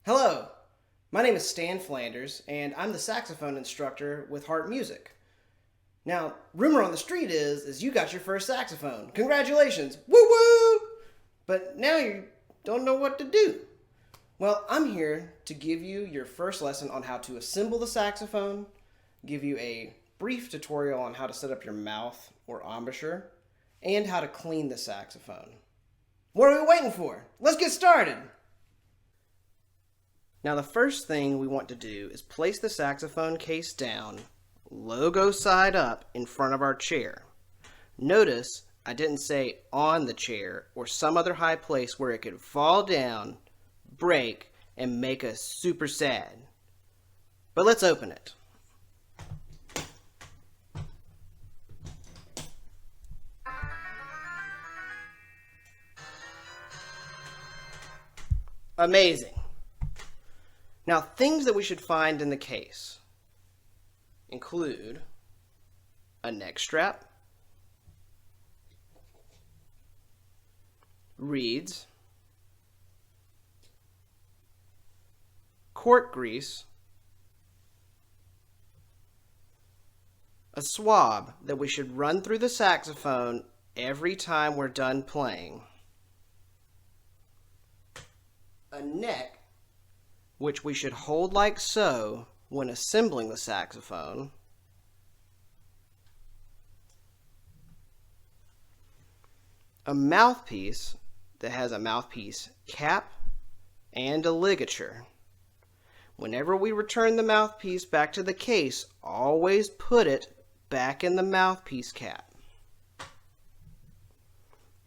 Hello, my name is Stan Flanders, and I'm the saxophone instructor with Heart Music. Now, rumor on the street is you got your first saxophone. Congratulations! Woo woo! But now you don't know what to do. Well, I'm here to give you your first lesson on how to assemble the saxophone, give you a brief tutorial on how to set up your mouth or embouchure, and how to clean the saxophone. What are we waiting for? Let's get started! Now the first thing we want to do is place the saxophone case down, logo side up in front of our chair. Notice I didn't say on the chair or some other high place where it could fall down, break, and make us super sad. But let's open it. Amazing. Now, things that we should find in the case include a neck strap, reeds, cork grease, a swab that we should run through the saxophone every time we're done playing, a neck which we should hold like so when assembling the saxophone, a mouthpiece that has a mouthpiece cap and a ligature. Whenever we return the mouthpiece back to the case, always put it back in the mouthpiece cap.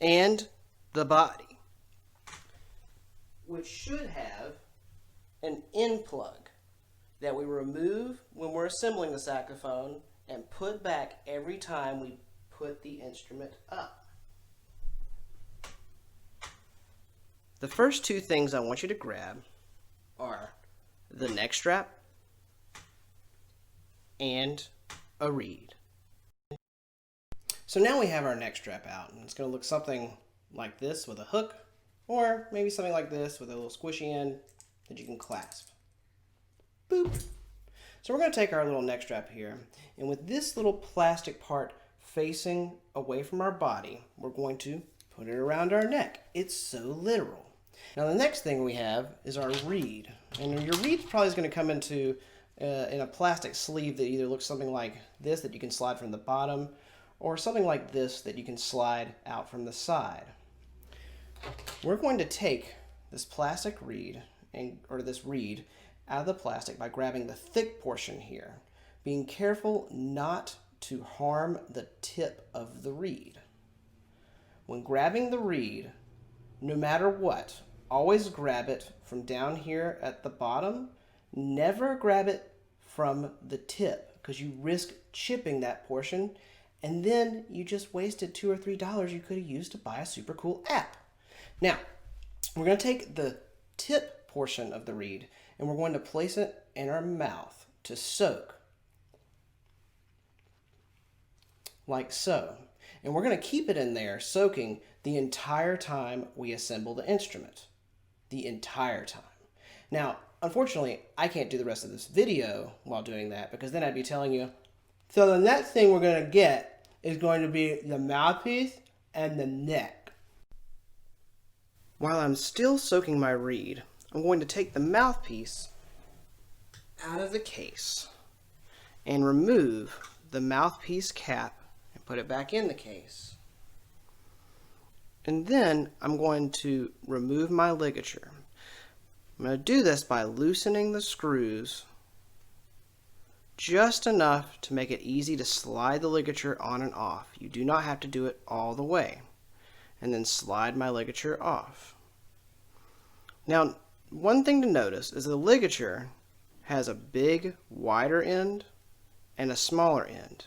And the body, which should have an end plug that we remove when we're assembling the saxophone and put back every time we put the instrument up. The first two things I want you to grab are the neck strap and a reed. So now we have our neck strap out, and it's going to look something like this with a hook, or maybe something like this with a little squishy end that you can clasp. Boop. So we're going to take our little neck strap here, and with this little plastic part facing away from our body, we're going to put it around our neck. It's so literal. Now the next thing we have is our reed, and your reed probably is going to come into in a plastic sleeve that either looks something like this that you can slide from the bottom, or something like this that you can slide out from the side. We're going to take this plastic reed or this reed out of the plastic by grabbing the thick portion here, being careful not to harm the tip of the reed. When grabbing the reed, no matter what, always grab it from down here at the bottom. Never grab it from the tip, because you risk chipping that portion, and then you just wasted $2 or $3 you could have used to buy a super cool app. Now, we're going to take the tip portion of the reed and we're going to place it in our mouth to soak, like so. And we're going to keep it in there soaking the entire time we assemble the instrument. The entire time. Now, unfortunately, I can't do the rest of this video while doing that, because then I'd be telling you, so the next thing we're going to get is going to be the mouthpiece and the neck. While I'm still soaking my reed, I'm going to take the mouthpiece out of the case and remove the mouthpiece cap and put it back in the case. And then I'm going to remove my ligature. I'm going to do this by loosening the screws just enough to make it easy to slide the ligature on and off. You do not have to do it all the way. And then slide my ligature off. Now, one thing to notice is the ligature has a big, wider end and a smaller end.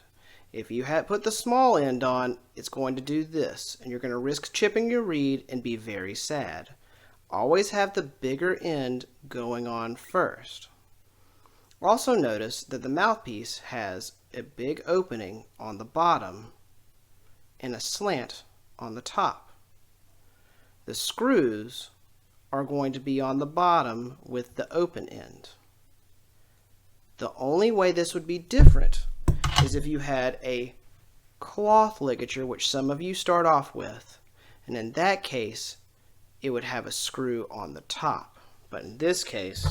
If you put the small end on, it's going to do this, and you're going to risk chipping your reed and be very sad. Always have the bigger end going on first. Also notice that the mouthpiece has a big opening on the bottom and a slant on the top. The screws are going to be on the bottom with the open end. The only way this would be different is if you had a cloth ligature, which some of you start off with, and in that case it would have a screw on the top. But in this case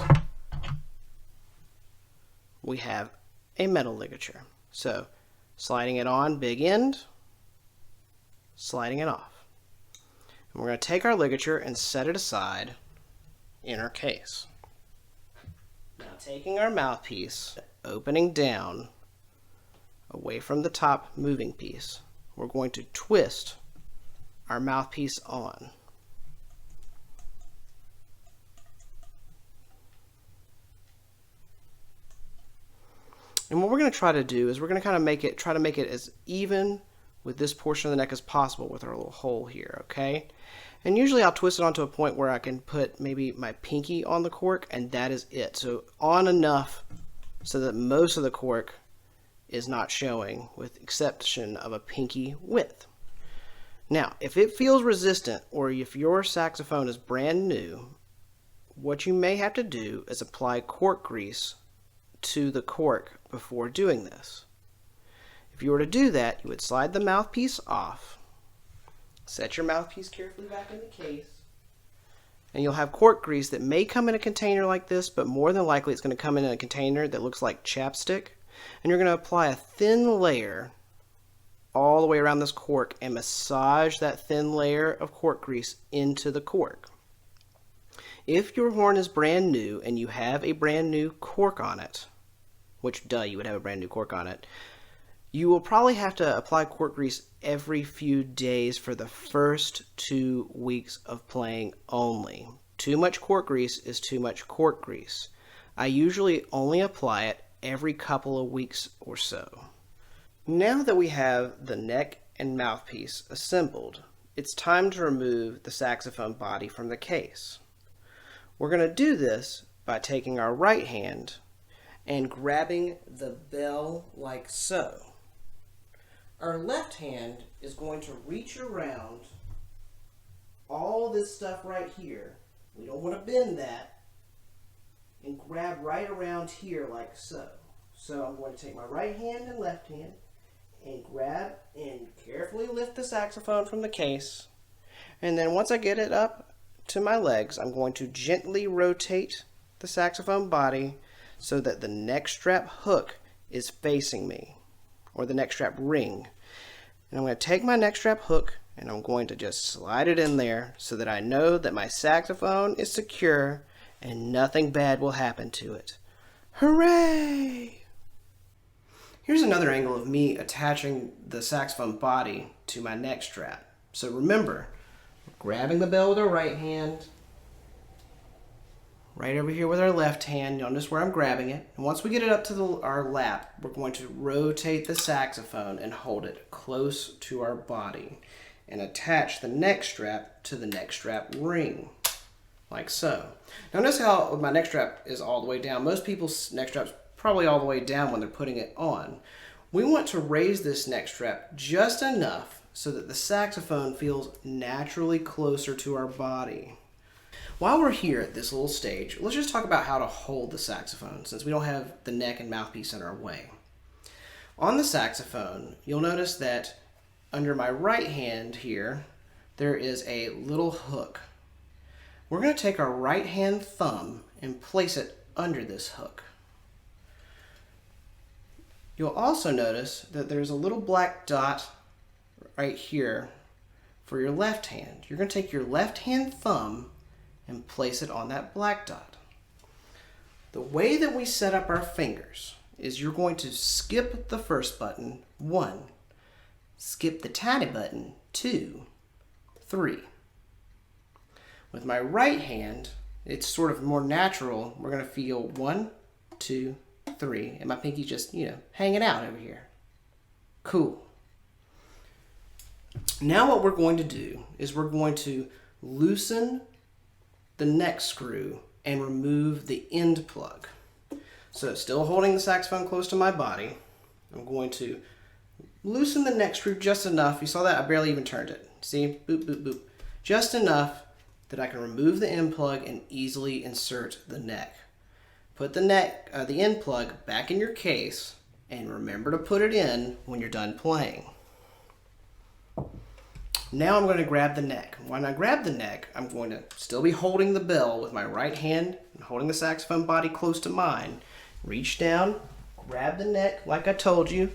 we have a metal ligature. So sliding it on, big end, sliding it off. And we're going to take our ligature and set it aside in our case. Now taking our mouthpiece, opening down away from the top moving piece, we're going to twist our mouthpiece on. And what we're going to try to do is we're going to kind of try to make it as even with this portion of the neck as possible with our little hole here, okay? And usually I'll twist it onto a point where I can put maybe my pinky on the cork, and that is it. So on enough so that most of the cork is not showing, with exception of a pinky width. Now, if it feels resistant, or if your saxophone is brand new, what you may have to do is apply cork grease to the cork before doing this. If you were to do that, you would slide the mouthpiece off, set your mouthpiece carefully back in the case, and you'll have cork grease that may come in a container like this, but more than likely it's going to come in a container that looks like chapstick, and you're going to apply a thin layer all the way around this cork and massage that thin layer of cork grease into the cork. If your horn is brand new and you have a brand new cork on it, which you would have a brand new cork on it, you will probably have to apply cork grease every few days for the first 2 weeks of playing only. Too much cork grease is too much cork grease. I usually only apply it every couple of weeks or so. Now that we have the neck and mouthpiece assembled, it's time to remove the saxophone body from the case. We're going to do this by taking our right hand and grabbing the bell like so. Our left hand is going to reach around all this stuff right here. We don't want to bend that, and grab right around here like so. So I'm going to take my right hand and left hand and grab and carefully lift the saxophone from the case. And then once I get it up to my legs, I'm going to gently rotate the saxophone body so that the neck strap hook is facing me, or the neck strap ring. And I'm going to take my neck strap hook and I'm going to just slide it in there so that I know that my saxophone is secure and nothing bad will happen to it. Hooray! Here's another angle of me attaching the saxophone body to my neck strap. So remember, grabbing the bell with our right hand, right over here with our left hand. Notice where I'm grabbing it. And once we get it up to our lap, we're going to rotate the saxophone and hold it close to our body and attach the neck strap to the neck strap ring, like so. Now notice how my neck strap is all the way down. Most people's neck strap's probably all the way down when they're putting it on. We want to raise this neck strap just enough so that the saxophone feels naturally closer to our body. While we're here at this little stage, let's just talk about how to hold the saxophone, since we don't have the neck and mouthpiece in our way. On the saxophone, you'll notice that under my right hand here, there is a little hook. We're going to take our right hand thumb and place it under this hook. You'll also notice that there's a little black dot right here for your left hand. You're going to take your left hand thumb and place it on that black dot. The way that we set up our fingers is you're going to skip the first button, 1, skip the tiny button, 2, 3. With my right hand, it's sort of more natural. We're going to feel 1, 2, 3, and my pinky just, hanging out over here. Cool. Now what we're going to do is we're going to loosen the neck screw and remove the end plug. So still holding the saxophone close to my body, I'm going to loosen the neck screw just enough. You saw that? I barely even turned it. See? Boop, boop, boop. Just enough that I can remove the end plug and easily insert the neck. Put the end plug back in your case and remember to put it in when you're done playing. Now I'm going to grab the neck. When I grab the neck, I'm going to still be holding the bell with my right hand and holding the saxophone body close to mine. Reach down, grab the neck like I told you.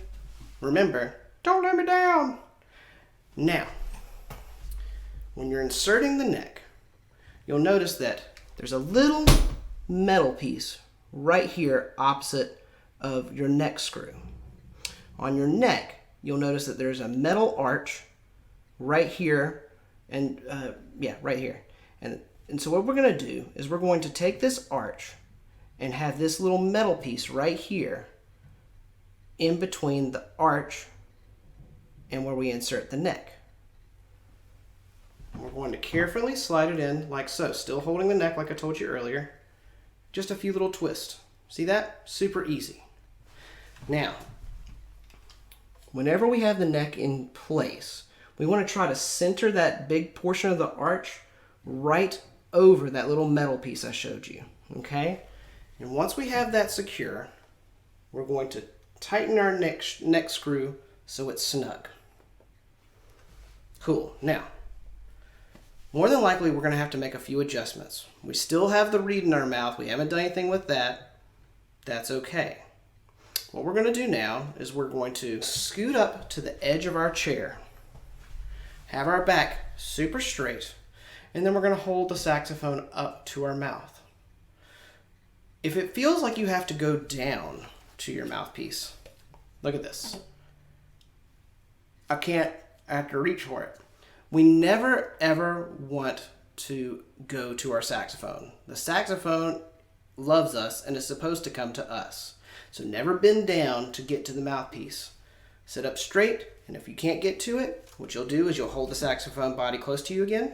Remember, don't let me down. Now, when you're inserting the neck, you'll notice that there's a little metal piece right here opposite of your neck screw. On your neck, you'll notice that there's a metal arch right here, and right here. And so what we're going to do is we're going to take this arch and have this little metal piece right here in between the arch and where we insert the neck. We're going to carefully slide it in like so, still holding the neck like I told you earlier. Just a few little twists. See that? Super easy. Now, whenever we have the neck in place, we want to try to center that big portion of the arch right over that little metal piece I showed you, okay? And once we have that secure, we're going to tighten our neck screw so it's snug. Cool. Now, more than likely we're going to have to make a few adjustments. We still have the reed in our mouth. We haven't done anything with that. That's okay. What we're going to do now is we're going to scoot up to the edge of our chair. Have our back super straight, and then we're going to hold the saxophone up to our mouth. If it feels like you have to go down to your mouthpiece, look at this. I have to reach for it. We never ever want to go to our saxophone. The saxophone loves us and is supposed to come to us. So never bend down to get to the mouthpiece. Sit up straight, and if you can't get to it, what you'll do is you'll hold the saxophone body close to you again,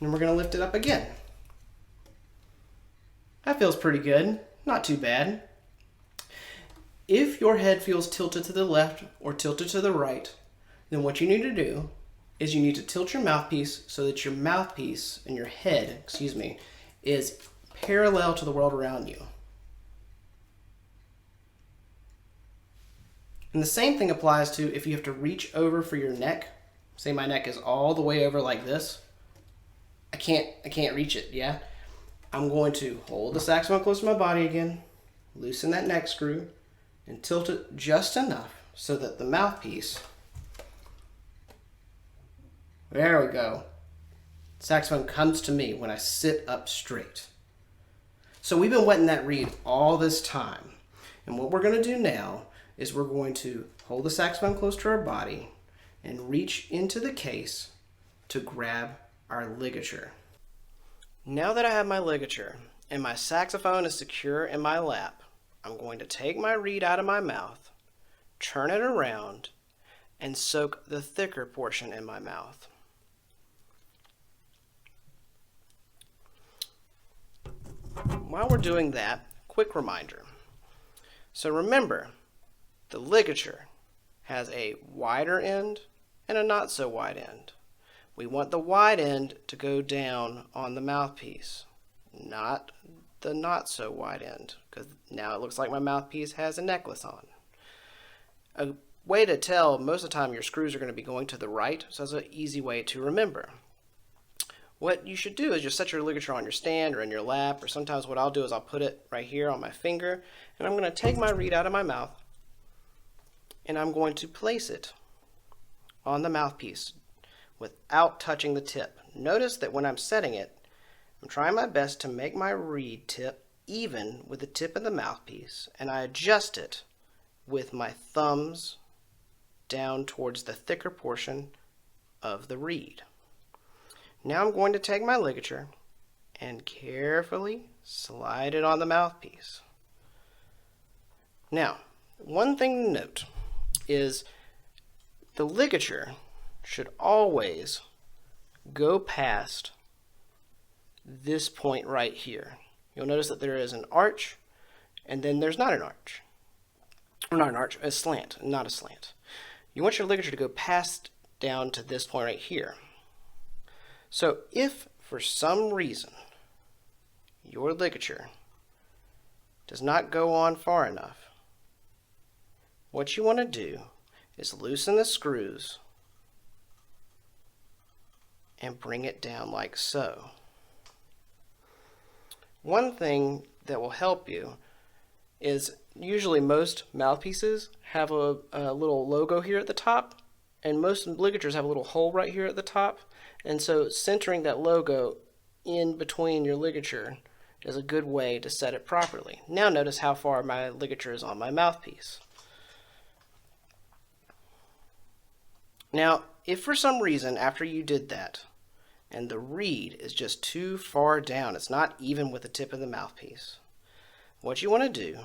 and we're going to lift it up again. That feels pretty good. Not too bad. If your head feels tilted to the left or tilted to the right, then what you need to do is you need to tilt your mouthpiece so that your mouthpiece and your head, is parallel to the world around you. And the same thing applies to if you have to reach over for your neck. Say my neck is all the way over like this. I can't reach it, yeah? I'm going to hold the saxophone close to my body again, loosen that neck screw, and tilt it just enough so that the mouthpiece, there we go. Saxophone comes to me when I sit up straight. So we've been wetting that reed all this time. And what we're going to do now is we're going to hold the saxophone close to our body and reach into the case to grab our ligature. Now that I have my ligature and my saxophone is secure in my lap, I'm going to take my reed out of my mouth, turn it around, and soak the thicker portion in my mouth. While we're doing that, quick reminder. So remember, the ligature has a wider end and a not so wide end. We want the wide end to go down on the mouthpiece, not the not so wide end, because now it looks like my mouthpiece has a necklace on. A way to tell, most of the time your screws are going to be going to the right, so that's an easy way to remember. What you should do is just set your ligature on your stand or in your lap, or sometimes what I'll do is I'll put it right here on my finger, and I'm going to take my reed out of my mouth, and I'm going to place it on the mouthpiece without touching the tip. Notice that when I'm setting it, I'm trying my best to make my reed tip even with the tip of the mouthpiece, and I adjust it with my thumbs down towards the thicker portion of the reed. Now I'm going to take my ligature and carefully slide it on the mouthpiece. Now, one thing to note is the ligature should always go past this point right here. You'll notice that there is an arch, and then there's not an arch. Or not an arch, a slant, not a slant. You want your ligature to go past down to this point right here. So if for some reason your ligature does not go on far enough, what you want to do is loosen the screws and bring it down like so. One thing that will help you is usually most mouthpieces have a little logo here at the top, and most ligatures have a little hole right here at the top, and so centering that logo in between your ligature is a good way to set it properly. Now notice how far my ligature is on my mouthpiece. Now, if for some reason after you did that, and the reed is just too far down, it's not even with the tip of the mouthpiece, what you want to do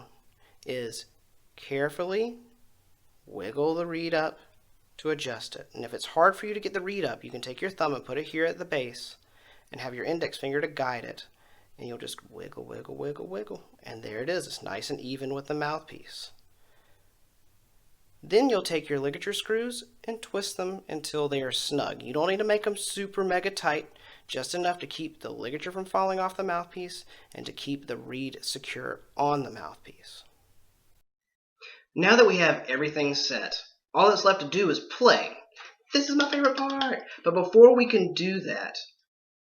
is carefully wiggle the reed up to adjust it. And if it's hard for you to get the reed up, you can take your thumb and put it here at the base and have your index finger to guide it. And you'll just wiggle, wiggle, wiggle, wiggle. And there it is. It's nice and even with the mouthpiece. Then you'll take your ligature screws and twist them until they are snug. You don't need to make them super mega tight, just enough to keep the ligature from falling off the mouthpiece and to keep the reed secure on the mouthpiece. Now that we have everything set, all that's left to do is play. This is my favorite part. But before we can do that,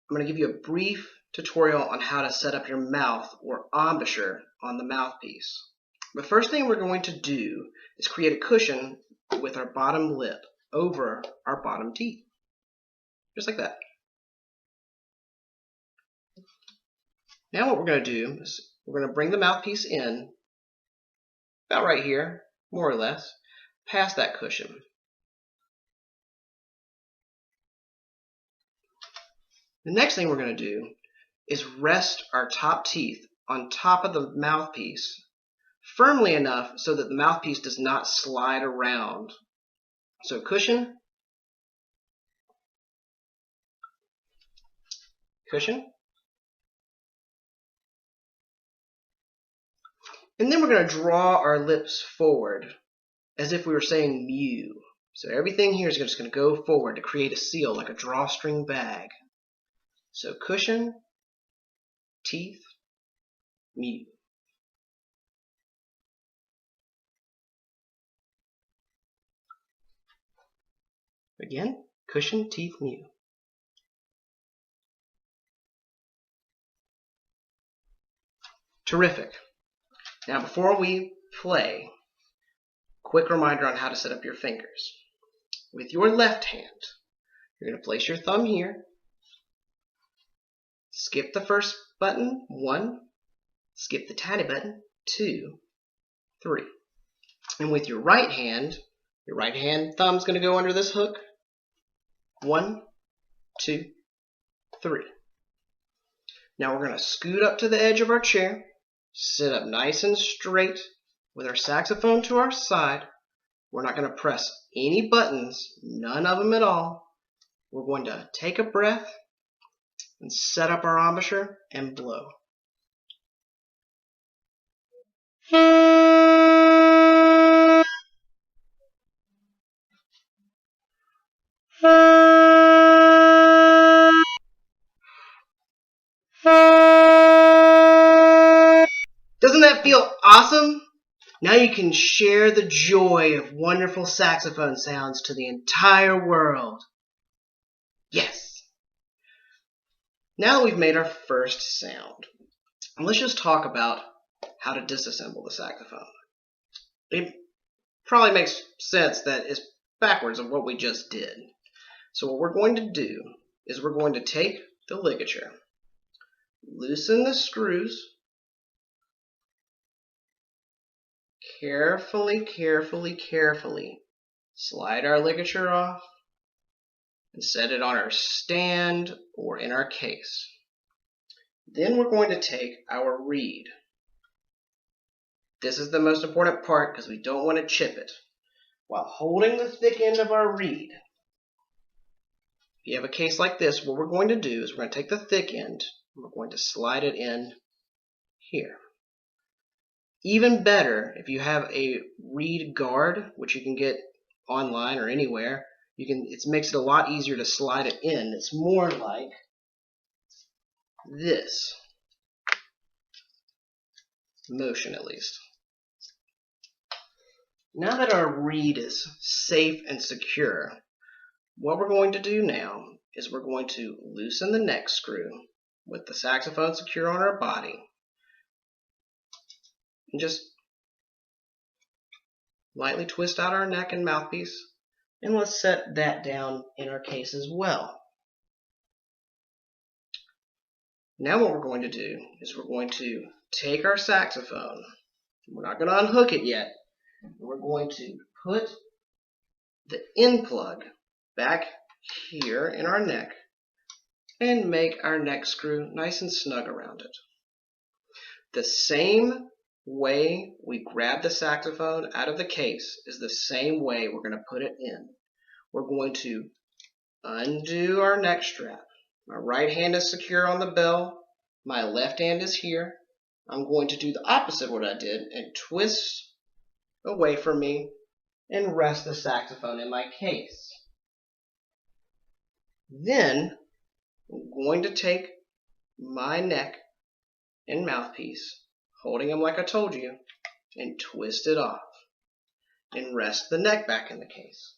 I'm going to give you a brief tutorial on how to set up your mouth or embouchure on the mouthpiece. The first thing we're going to do is create a cushion with our bottom lip over our bottom teeth. Just like that. Now what we're going to do is we're going to bring the mouthpiece in about right here, more or less, past that cushion. The next thing we're going to do is rest our top teeth on top of the mouthpiece firmly enough so that the mouthpiece does not slide around. So cushion, cushion, and then we're going to draw our lips forward as if we were saying mew. So everything here is just going to go forward to create a seal like a drawstring bag. So cushion, teeth, mew. Again, cushion, teeth, mew. Terrific. Now before we play, quick reminder on how to set up your fingers. With your left hand, you're going to place your thumb here, skip the first button, 1, skip the tiny button, 2, 3. And with your right hand thumb's going to go under this hook, 1, 2, 3. Now we're going to scoot up to the edge of our chair, sit up nice and straight with our saxophone to our side. We're not going to press any buttons, none of them at all. We're going to take a breath and set up our embouchure and blow. Doesn't that feel awesome? Now you can share the joy of wonderful saxophone sounds to the entire world. Yes! Now that we've made our first sound, let's just talk about how to disassemble the saxophone. It probably makes sense that it's backwards of what we just did. So what we're going to do is we're going to take the ligature, loosen the screws, carefully, carefully, carefully slide our ligature off and set it on our stand or in our case. Then we're going to take our reed. This is the most important part because we don't want to chip it. While holding the thick end of our reed, if you have a case like this, what we're going to do is we're going to take the thick end and we're going to slide it in here. Even better, if you have a reed guard, which you can get online or anywhere, it makes it a lot easier to slide it in. It's more like this motion, at least. Now that our reed is safe and secure, what we're going to do now is we're going to loosen the neck screw with the saxophone secure on our body, and just lightly twist out our neck and mouthpiece, and let's set that down in our case as well. Now what we're going to do is we're going to take our saxophone, we're not going to unhook it yet, we're going to put the end plug back here in our neck and make our neck screw nice and snug around it. The same way we grab the saxophone out of the case is the same way we're going to put it in. We're going to undo our neck strap. My right hand is secure on the bell. My left hand is here. I'm going to do the opposite of what I did and twist away from me and rest the saxophone in my case. Then I'm going to take my neck and mouthpiece, holding them like I told you, and twist it off and rest the neck back in the case.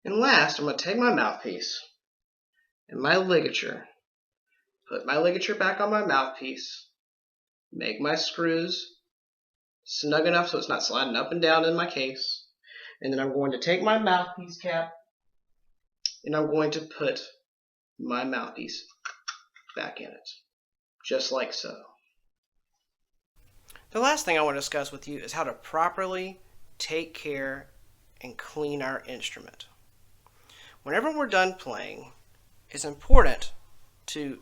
And last, I'm going to take my mouthpiece and my ligature, put my ligature back on my mouthpiece, make my screws snug enough so it's not sliding up and down in my case, and then I'm going to take my mouthpiece cap and I'm going to put my mouthpiece back in it, just like so. The last thing I want to discuss with you is how to properly take care and clean our instrument. Whenever we're done playing, it's important to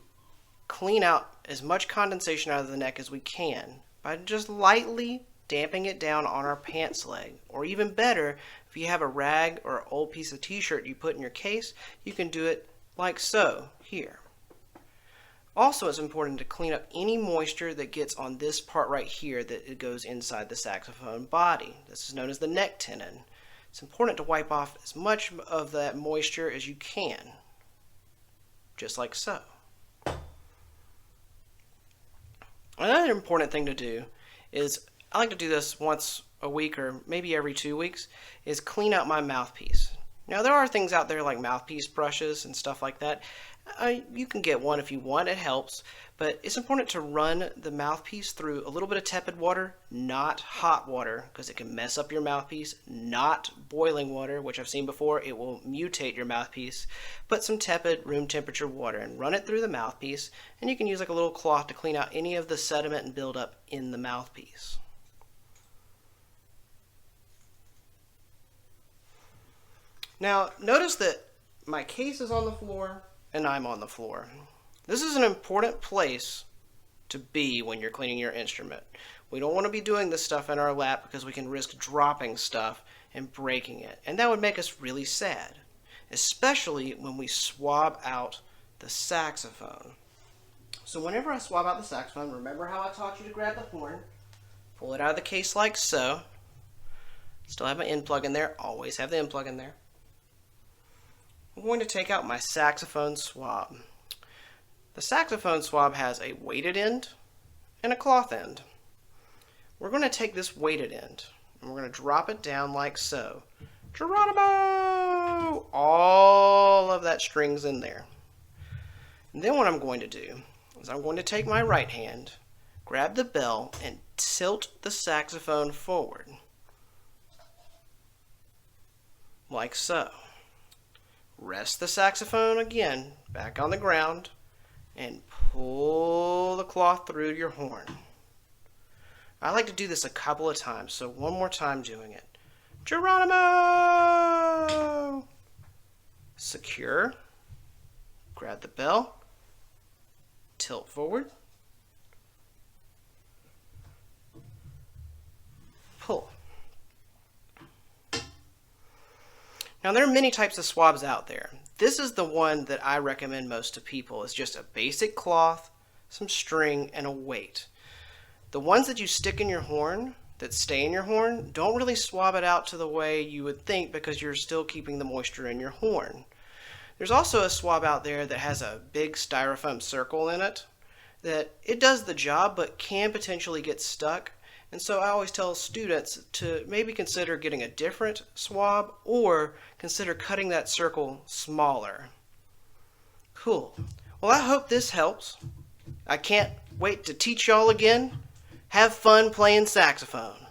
clean out as much condensation out of the neck as we can by just lightly damping it down on our pants leg. Or even better, if you have a rag or an old piece of t-shirt you put in your case, you can do it like so here. Also, it's important to clean up any moisture that gets on this part right here that it goes inside the saxophone body. This is known as the neck tenon. It's important to wipe off as much of that moisture as you can, just like so. Another important thing to do is, I like to do this once a week or maybe every 2 weeks, is clean out my mouthpiece. Now there are things out there like mouthpiece brushes and stuff like that. You can get one if you want, it helps, but it's important to run the mouthpiece through a little bit of tepid water, not hot water, because it can mess up your mouthpiece, not boiling water, which I've seen before, it will mutate your mouthpiece, but some tepid room temperature water and run it through the mouthpiece, and you can use like a little cloth to clean out any of the sediment and buildup in the mouthpiece. Now notice that my case is on the floor and I'm on the floor. This is an important place to be when you're cleaning your instrument. We don't want to be doing this stuff in our lap because we can risk dropping stuff and breaking it. And that would make us really sad, especially when we swab out the saxophone. So whenever I swab out the saxophone, remember how I taught you to grab the horn, pull it out of the case like so. Still have my end plug in there, always have the end plug in there. I'm going to take out my saxophone swab. The saxophone swab has a weighted end and a cloth end. We're going to take this weighted end and we're going to drop it down like so. Geronimo! All of that string's in there. And then what I'm going to do is I'm going to take my right hand, grab the bell, and tilt the saxophone forward. Like so. Rest the saxophone again back on the ground and pull the cloth through your horn. I like to do this a couple of times, so one more time doing it. Geronimo! Secure. Grab the bell. Tilt forward. Pull. Now there are many types of swabs out there. This is the one that I recommend most to people. It's just a basic cloth, some string, and a weight. The ones that you stick in your horn, that stay in your horn, don't really swab it out to the way you would think because you're still keeping the moisture in your horn. There's also a swab out there that has a big styrofoam circle in it that it does the job but can potentially get stuck. And so I always tell students to maybe consider getting a different swab or consider cutting that circle smaller. Cool. Well, I hope this helps. I can't wait to teach y'all again. Have fun playing saxophone.